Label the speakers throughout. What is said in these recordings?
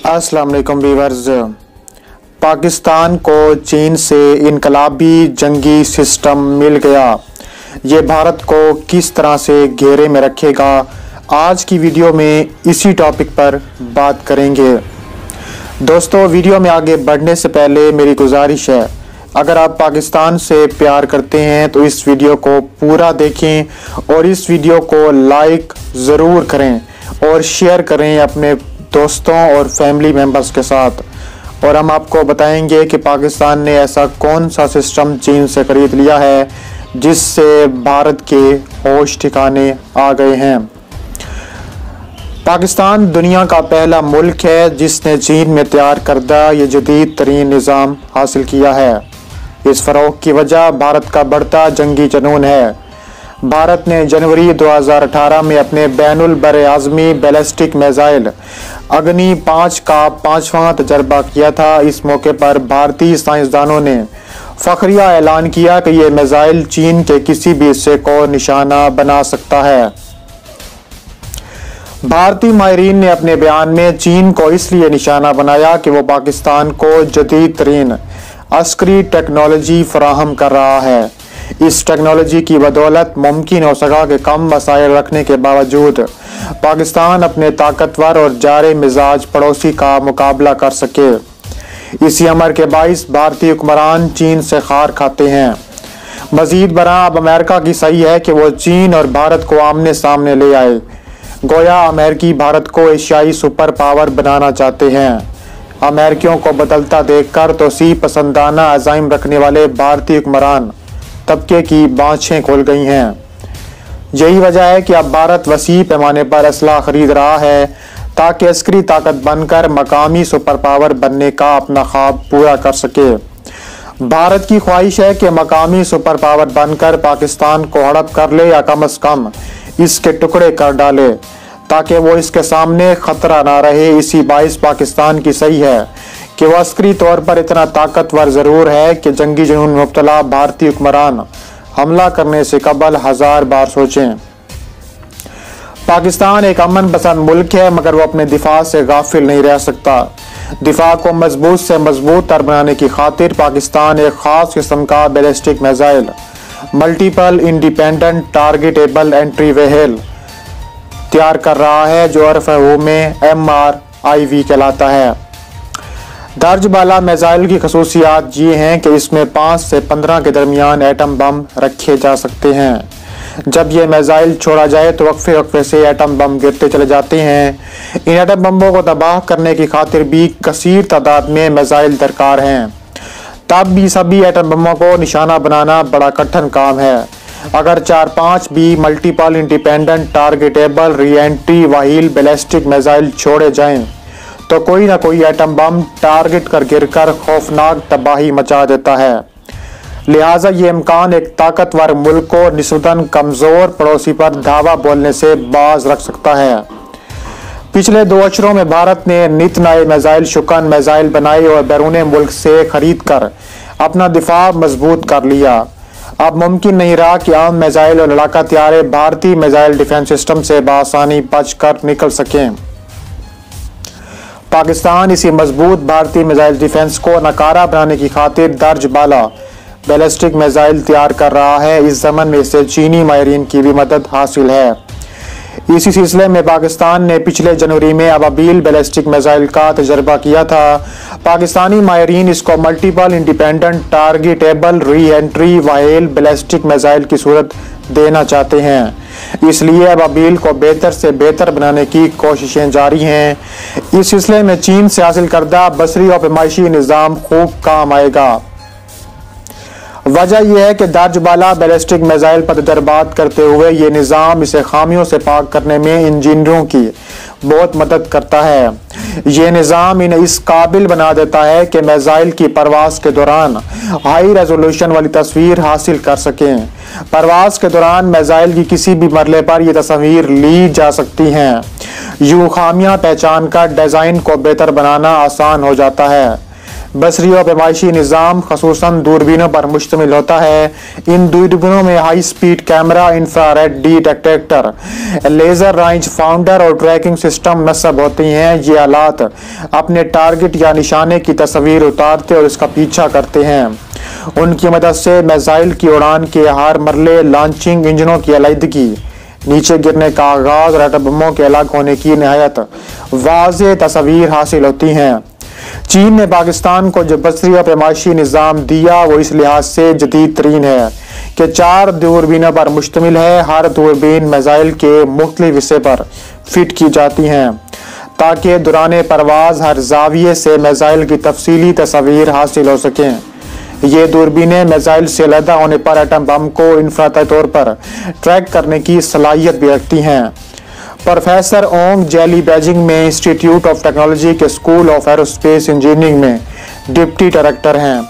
Speaker 1: अस्सलाम वालेकुम व्यूअर्स। पाकिस्तान को चीन से इनकलाबी जंगी सिस्टम मिल गया। ये भारत को किस तरह से घेरे में रखेगा, आज की वीडियो में इसी टॉपिक पर बात करेंगे। दोस्तों, वीडियो में आगे बढ़ने से पहले मेरी गुजारिश है, अगर आप पाकिस्तान से प्यार करते हैं तो इस वीडियो को पूरा देखें और इस वीडियो को लाइक ज़रूर करें और शेयर करें अपने दोस्तों और फैमिली मेम्बर्स के साथ। और हम आपको बताएंगे कि पाकिस्तान ने ऐसा कौन सा सिस्टम चीन से खरीद लिया है जिससे भारत के होश ठिकाने आ गए हैं। पाकिस्तान दुनिया का पहला मुल्क है जिसने चीन में तैयार करदा ये जदीद तरीन निज़ाम हासिल किया है। इस फ़रोग़ की वजह भारत का बढ़ता जंगी जुनून है। भारत ने जनवरी 2018 में अपने बैनुल बर आज़मी बैलिस्टिक मिसाइल अग्नि 5 का 5वां तजर्बा किया था। इस मौके पर भारतीय साइंसदानों ने फ़ख्रिया ऐलान किया कि यह मिसाइल चीन के किसी भी हिस्से को निशाना बना सकता है। भारतीय माहिरीन ने अपने बयान में चीन को इसलिए निशाना बनाया कि वो पाकिस्तान को जदीद तरीन अस्करी टेक्नोलॉजी फराहम कर रहा है। इस टेक्नोलॉजी की बदौलत मुमकिन हो सका कि कम वसाइल रखने के बावजूद पाकिस्तान अपने ताकतवर और जारे मिजाज पड़ोसी का मुकाबला कर सके। इसी अमर के बाइस भारतीय हुक्मरान चीन से खार खाते हैं। मजीद बरा अब अमेरिका की सही है कि वो चीन और भारत को आमने सामने ले आए। गोया अमेरिकी भारत को एशियाई सुपर पावर बनाना चाहते हैं। अमेरिकियों को बदलता देखकर तोसी पसंदाना अज़ाइम रखने वाले भारतीय हुक्मरान तबके की बाँछें खोल गई हैं। यही वजह है कि अब भारत वसी पैमाने पर असला खरीद रहा है ताकि अस्करी ताकत बनकर मकामी सुपर पावर बनने का अपना ख्वाब पूरा कर सके। भारत की ख्वाहिश है कि मकामी सुपर पावर बनकर पाकिस्तान को हड़प कर ले या कम अज़ कम इसके टुकड़े कर डाले ताकि वो इसके सामने खतरा ना रहे। इसी बाइस पाकिस्तान की सही है कि वह अस्करी तौर पर इतना ताकतवर ज़रूर है कि जंगी जुनून में मुब्तला भारतीय हुक्मरान हमला करने से कबल 1000 बार सोचें। पाकिस्तान एक अमन पसंद मुल्क है, मगर वो अपने दिफा से गाफिल नहीं रह सकता। दिफा को मजबूत से मजबूत तर बनाने की खातिर पाकिस्तान एक ख़ास किस्म का ballistic missile multiple independent targetable entry vehicle तैयार कर रहा है, जो अरफ़ में MRIV कहलाता है। दर्ज बाला मिसाइल की खसूसियात ये हैं कि इसमें 5 से 15 के दरमियान एटम बम रखे जा सकते हैं। जब ये मिसाइल छोड़ा जाए तो वक्फे वक्फे से एटम बम गिरते चले जाते हैं। इन एटम बमों को तबाह करने की खातिर भी कसीर तादाद में मिसाइल दरकार हैं। तब भी सभी एटम बमों को निशाना बनाना बड़ा कठिन काम है। अगर 4-5 भी multiple independent targetable re entry vehicle ballistic missile छोड़े जाएं तो कोई ना कोई एटम बम टारगेट कर गिरकर खौफनाक तबाही मचा देता है। लिहाजा ये इम्कान एक ताकतवर मुल्क को निस्बतन कमज़ोर पड़ोसी पर धावा बोलने से बाज रख सकता है। पिछले 2 अशरों में भारत ने नित नए मिसाइल शुकन मिसाइल बनाए और बैरून मुल्क से खरीद कर अपना दिफा मजबूत कर लिया। अब मुमकिन नहीं रहा कि आम मिसाइल और लड़ाका तैयारे भारतीय मिसाइल डिफेंस सिस्टम से बआसानी बच कर निकल सकें। पाकिस्तान इसी मजबूत भारतीय मिसाइल डिफेंस को नकारा बनाने की खातिर दर्ज बाला बैलिस्टिक मिसाइल तैयार कर रहा है। इस ज़मन में इसे चीनी माहिरीन की भी मदद हासिल है। इसी सिलसिले में पाकिस्तान ने पिछले जनवरी में अबाबील बैलिस्टिक मिसाइल का तजर्बा किया था। पाकिस्तानी माहिरीन इसको multiple independent targetable re entry vehicle ballistic missile की सूरत देना चाहते हैं। इसलिए अबाबील को बेहतर से बेहतर बनाने की कोशिशें जारी हैं। इस सिलसिले में चीन से हासिल करदा बसरी और पैमाइशी निज़ाम खूब काम आएगा। वजह यह है कि दर्ज बाला बैलिस्टिक मिसाइल पर तजर्बात करते हुए ये निज़ाम इसे खामियों से पाक करने में इंजीनियरों की बहुत मदद करता है। ये निज़ाम इन्हें इस काबिल बना देता है कि मिसाइल की परवास के दौरान हाई रेजोल्यूशन वाली तस्वीर हासिल कर सकें। परवास के दौरान मिसाइल की किसी भी मरले पर यह तस्वीर ली जा सकती हैं। यूँ खामियां पहचान कर डिज़ाइन को बेहतर बनाना आसान हो जाता है। बसरी और पैमाइशी निज़ाम खसूसन दूरबीनों पर मुश्तमिल होता है। इन दूरबीनों में high speed camera, infrared detector, laser range founder और ट्रैकिंग सिस्टम नस्ब होती हैं। ये आलात अपने टारगेट या निशाने की तस्वीर उतारते और इसका पीछा करते हैं। उनकी मदद से मिसाइल की उड़ान के हर मरले, लॉन्चिंग इंजनों की अलहदगी, नीचे गिरने का आगाज और एटम बमों के अलग होने की नहायत वाज़ेह तस्वीर हासिल होती हैं। चीन ने पाकिस्तान को जो बसरी और पैमाइशी निज़ाम दिया वो इस लिहाज से जदीद तरीन है कि 4 दूरबीनों पर मुश्तमिल है। हर दूरबीन मिसाइल के मुख्तलिफ हिस्से पर फिट की जाती हैं ताकि दौरान परवाज हर जाविये से मिसाइल की तफसीली तस्वीर हासिल हो सकें। ये दूरबीनें मिसाइल से अलहदा होने पर एटम बम को इंफ्रारेड तौर पर ट्रैक करने की सलाहियत भी रखती हैं। प्रोफेसर ओंग जेली बीजिंग में इंस्टीट्यूट ऑफ टेक्नोलॉजी के स्कूल ऑफ एरोस्पेस इंजीनियरिंग में डिप्टी डायरेक्टर हैं।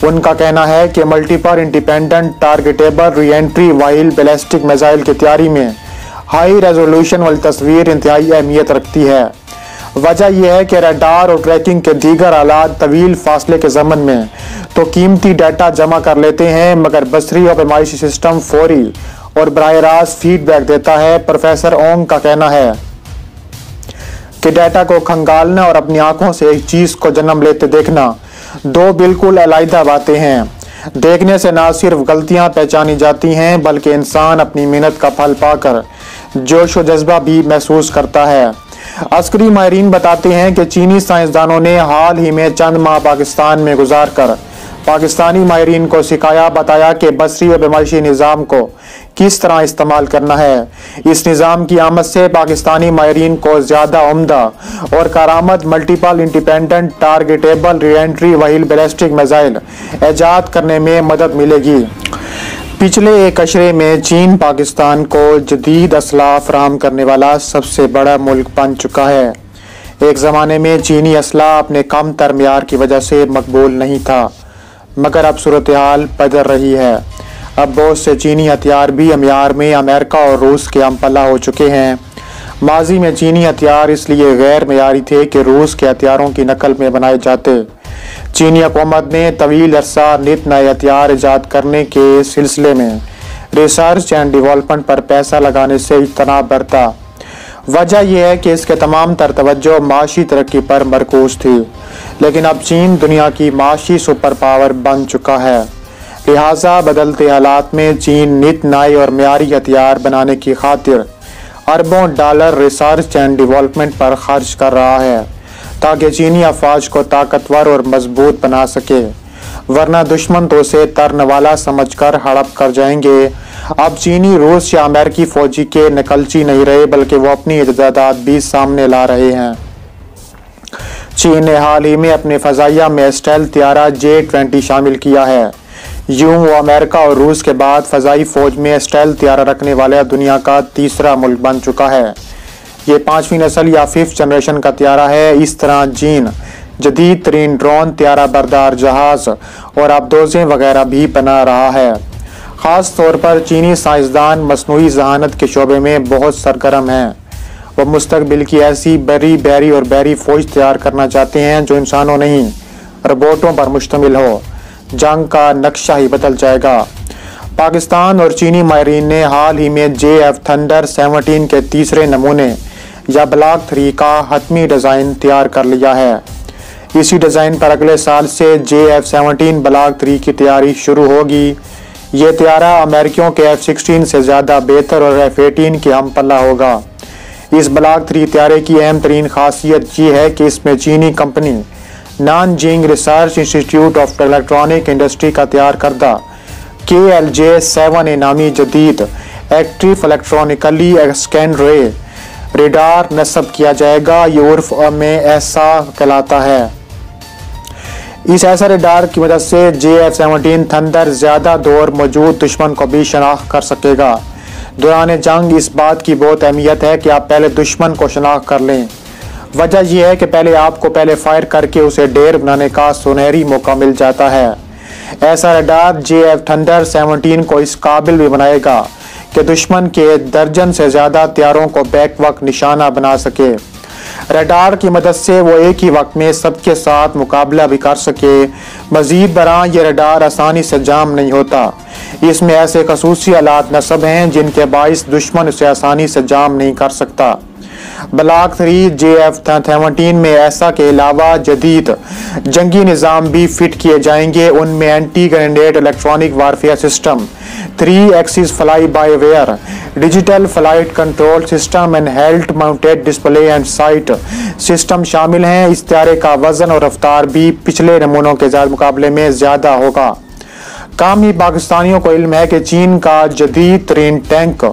Speaker 1: उनका कहना है कि multiple independent targetable reentry vehicle ballistic missile की तैयारी में हाई रेजोल्यूशन वाली तस्वीर इंतहाई अहमियत रखती है। वजह यह है कि रडार और ट्रैकिंग के दीगर आलात तवील फासले के ज़मन में तो कीमती डाटा जमा कर लेते हैं, मगर बसरी और पैमाइशी सिस्टम फौरी और बराह रास्त फीडबैक देता है। प्रोफेसर ओंग का कहना है कि डाटा को खंगालना और अपनी आंखों से एक चीज को जन्म लेते देखना दो बिल्कुल अलग बातें हैं। देखने से न सिर्फ गलतियां पहचानी जाती हैं बल्कि इंसान अपनी मेहनत का फल पाकर जोश व जज्बा भी महसूस करता है। अस्करी माहिरीन बताते हैं कि चीनी साइंसदानों ने हाल ही में चंद माह पाकिस्तान में गुजार कर पाकिस्तानी माहिरीन को सिखाया बताया कि बसरी और पैमाइशी निज़ाम को किस तरह इस्तेमाल करना है। इस निज़ाम की आमद से पाकिस्तानी माहिरीन को ज़्यादा उम्दा और कारामद multiple independent targetable reentry vehicle ballistic missile ईजाद करने में मदद मिलेगी। पिछले एक अशरे में चीन पाकिस्तान को जदीद असलाह फराहम करने वाला सबसे बड़ा मुल्क बन चुका है। एक ज़माने में चीनी असलाह अपने कम तर मियार की वजह से मकबूल नहीं था, मगर अब सूरत हाल बदल रही है। अब बहुत से चीनी हथियार भी अमियार में अमेरिका और रूस के हमपला हो चुके हैं। माजी में चीनी हथियार इसलिए गैर मयारी थे कि रूस के हथियारों की नकल में बनाए जाते। चीनी हुकूमत ने तवील अरसा नित नए हथियार ईजाद करने के सिलसिले में रिसर्च एंड डेवलपमेंट पर पैसा लगाने से इज्तनाब बरता। वजह यह है कि इसके तमाम तर तवज्जो माशी तरक्की पर मरकूज थी, लेकिन अब चीन दुनिया की माशी सुपर पावर बन चुका है। लिहाजा बदलते हालात में चीन नित नए और मियारी हथियार बनाने की खातिर अरबों डॉलर रिसर्च एंड डेवलपमेंट पर खर्च कर रहा है ताकि चीनी अफवाज को ताकतवर और मजबूत बना सके, वरना दुश्मन तो उसे तरनवाला समझकर हड़प कर जाएंगे। अब चीनी रूस या अमेरिकी फौजी के नकलची नहीं रहे बल्कि वो अपनी इजादात भी सामने ला रहे हैं। चीन ने हाल ही में अपने फजाइया में स्टेल्थ त्यारा J-20 शामिल किया है। यूं वो अमेरिका और रूस के बाद फजाई फौज में स्टेल्थ त्यारा रखने वाला दुनिया का तीसरा मुल्क बन चुका है। ये 5वीं नस्ल या 5th जनरेशन का त्यारा है। इस तरह चीन जदीद तरीन ड्रोन, त्यारा बरदार जहाज और आबदोजें वगैरह भी बना रहा है। ख़ास तौर पर चीनी साइंसदान मसनूई जहानत के शोबे में बहुत सरगर्म हैं। वह मुस्तकबिल की ऐसी बैरी और बैरी फौज तैयार करना चाहते हैं जो इंसानों नहीं रोबोटों पर मुश्तमिल हो। जंग का नक्शा ही बदल जाएगा। पाकिस्तान और चीनी माहिरीन ने हाल ही में JF थंडर 17 के तीसरे नमूने या ब्लॉक 3 का हतमी डिज़ाइन तैयार कर लिया है। इसी डिज़ाइन पर अगले साल से JF-17 ब्लॉक 3 की तैयारी शुरू होगी। ये त्यारा अमेरिकियों के F-16 से ज़्यादा बेहतर और F-18 के हमपल्ला होगा। इस ब्लॉक 3 त्यारे की अहम तरीन खासियत ये है कि इसमें चीनी company Nanjing research institute of electronic industry का तैयार करदा KLJ-7A नामी जदीद एक्टिव इलेक्ट्रॉनिकली स्कैन रे रेडार नस्ब किया जाएगा। ये उर्फ में ऐसा कहलाता है। इस ऐसा रेडार की मदद से JF-17 थंडर ज़्यादा दूर मौजूद दुश्मन को भी शनाख्त कर सकेगा। दौरान जंग इस बात की बहुत अहमियत है कि आप पहले दुश्मन को शनाख्त कर लें। वजह यह है कि पहले आपको फायर करके उसे ढेर बनाने का सुनहरी मौका मिल जाता है। ऐसा रेडार JF थंडर 17 को इस काबिल भी बनाएगा कि दुश्मन के दर्जन से ज़्यादा त्यारों को बैक वक्त निशाना बना सके। रडार की मदद से वो एक ही वक्त में सबके साथ मुकाबला भी कर सके। मजीद बरां ये रडार आसानी से जाम नहीं होता। इसमें ऐसे खसूसी आलात नस्ब हैं जिनके बाइस दुश्मन उसे आसानी से जाम नहीं कर सकता। ब्लॉक 3 JF-17 में ऐसा के अलावा जदीद जंगी निज़ाम भी फिट किए जाएंगे। उनमें anti grenade electronic warfare system, 3 axis fly by wire, digital flight control system and health mounted display and sight system शामिल हैं। इस तैयारे का वजन और रफ्तार भी पिछले नमूनों के मुकाबले में ज्यादा होगा। कामी पाकिस्तानियों को इल्म है कि चीन का जदीद तरीन टैंक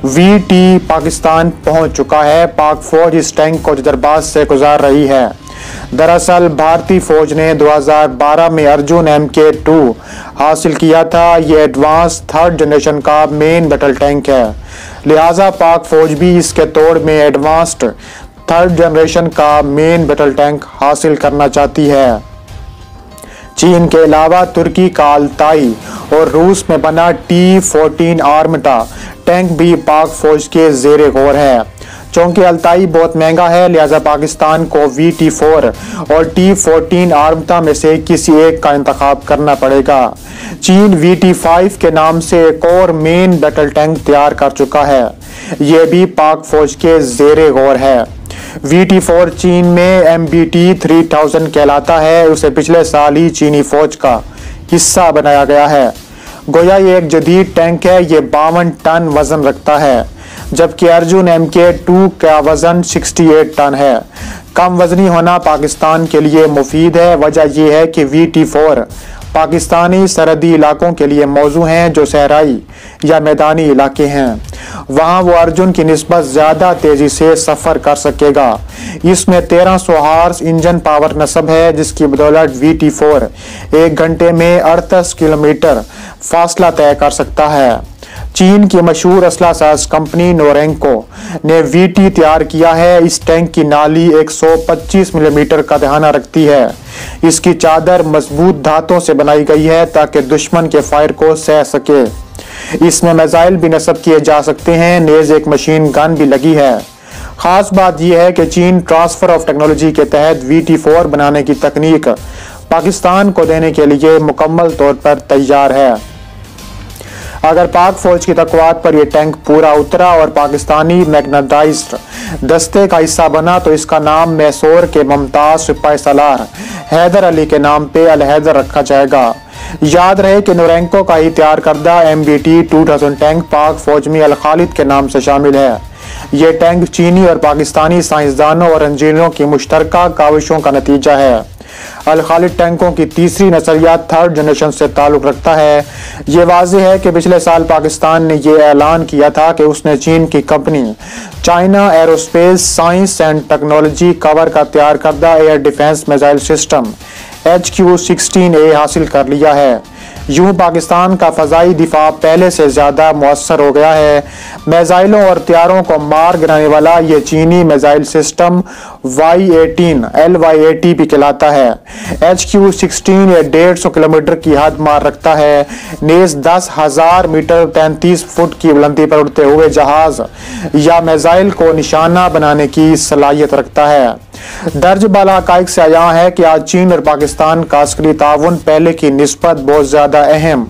Speaker 1: VT पाकिस्तान पहुंच चुका है। पाक फौज इस टैंक को जदरबाज से गुजार रही है। दरअसल भारतीय फौज ने 2012 में अर्जुन MK2 हासिल किया था। ये एडवांस 3rd जनरेशन का मेन बैटल टैंक है, लिहाजा पाक फौज भी इसके तोड़ में एडवांस्ड 3rd जनरेशन का मेन बैटल टैंक हासिल करना चाहती है। चीन के अलावा तुर्की का अल्ताई और रूस में बना T-14 आर्मटा टैंक भी पाक फौज के जेरे गौर है। चूंकि अल्ताई बहुत महंगा है, लिहाजा पाकिस्तान को VT-4 और T-14 आर्मटा में से किसी एक का इंतखाब करना पड़ेगा। चीन VT-5 के नाम से एक और मेन बैटल टैंक तैयार कर चुका है, यह भी पाक फौज के जेरे गौर है। VT-4 चीन में MBT 3000 कहलाता है। उसे पिछले साल ही चीनी फौज का हिस्सा बनाया गया है। गोया ये एक जदीद टैंक है। ये 52 टन वजन रखता है, जबकि अर्जुन MK2 का वजन 68 टन है। कम वजनी होना पाकिस्तान के लिए मुफीद है। वजह यह है कि VT-4 पाकिस्तानी सरहदी इलाकों के लिए मौजू हैं जो सहराई या मैदानी इलाके हैं। वहां वो अर्जुन की निस्बत ज्यादा तेजी से सफर कर सकेगा। इसमें 1300 हॉर्स इंजन पावर नस्ब है, जिसकी बदौलत VT-4 1 घंटे में 38 किलोमीटर फासला तय कर सकता है। चीन की मशहूर असला साज कंपनी नोरेंको ने VT तैयार किया है। इस टैंक की नाली 125 मिलीमीटर का दहाना रखती है। इसकी चादर मजबूत धातों से बनाई गई है ताकि दुश्मन के फायर को सह सके। इसमें मिसाइल भी नस्ब किए जा सकते हैं। नेज एक मशीन गन भी लगी है। खास बात यह है कि चीन ट्रांसफर ऑफ टेक्नोलॉजी के तहत VT-4 बनाने की तकनीक पाकिस्तान को देने के लिए मुकम्मल तौर पर तैयार है। अगर पाक फौज की तकवात पर यह टैंक पूरा उतरा और पाकिस्तानी मैग्नेटाइज्ड दस्ते का हिस्सा बना तो इसका नाम मैसूर के मुमताज सिपाही सालार हैदर अली के नाम पे अल हैदर रखा जाएगा। याद रहे कि नोरेंको का ही तैयार करदा MBT 2000 टैंक पाक फौज में अल खालिद के नाम से शामिल है। ये टैंक चीनी और पाकिस्तानी साइंसदानों और इंजीनियरों की मुश्तरका काविशों का नतीजा है। अल खालिद टैंकों की तीसरी नस्लिया 3rd जनरेशन से ताल्लुक रखता है। ये वाज़ेह है कि पिछले साल पाकिस्तान ने यह ऐलान किया था कि उसने चीन की company China aerospace science and technology cover का तैयार करदा air defence missile system HQ-16A हासिल कर लिया है। यूं पाकिस्तान का फ़ज़ाई दिफा पहले से ज़्यादा मुअस्सर हो गया है। मिसाइलों और तैयारों को मार गिराने वाला ये चीनी मिसाइल सिस्टम Y-18 LY-80 भी कहलाता है। HQ-16 ये 150 किलोमीटर की हद मार रखता है। नेज 10,000 मीटर 33 फुट की बुलंदी पर उड़ते हुए जहाज या मिसाइल को निशाना बनाने की सलाहियत रखता है। दर्ज बाला हक़ाइक़ से आया है कि आज चीन और पाकिस्तान का अस्करी ताउन पहले की निस्बत बहुत ज्यादा अहम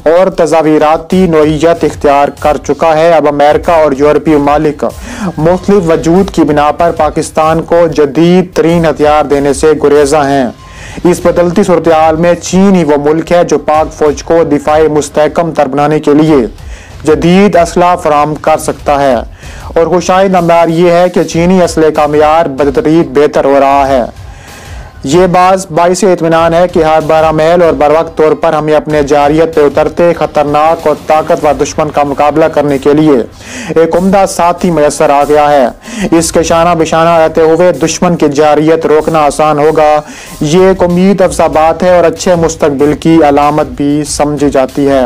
Speaker 1: और तज़ावीराती नोइयत इख्तियार कर चुका है। अब अमेरिका और यूरोपीय ममालिक मुख्तलिफ वजूद की बिना पर पाकिस्तान को जदीद तरीन हथियार देने से गुरेजा हैं। इस बदलती सूरत हाल में चीन ही वो मुल्क है जो पाक फौज को दिफाई मुस्तहकम तर बनाने के लिए जदीद असला फराम कर सकता है। और खुशाइद नंबर यह है कि चीनी असले का मियार बदतरीन बेहतर हो रहा है। ये बात बाइस इत्मीनान है कि हर 12 महल और बरवक्त तौर पर हमें अपने जारियत पे उतरते खतरनाक और ताकतवर दुश्मन का मुकाबला करने के लिए एक उम्दा साथी मैसर आ गया है। इसके शाना बिशाना रहते हुए दुश्मन की जारियत रोकना आसान होगा। ये एक उम्मीद अफजा बात है और अच्छे मुस्तकबिल की अलामत भी समझी जाती है।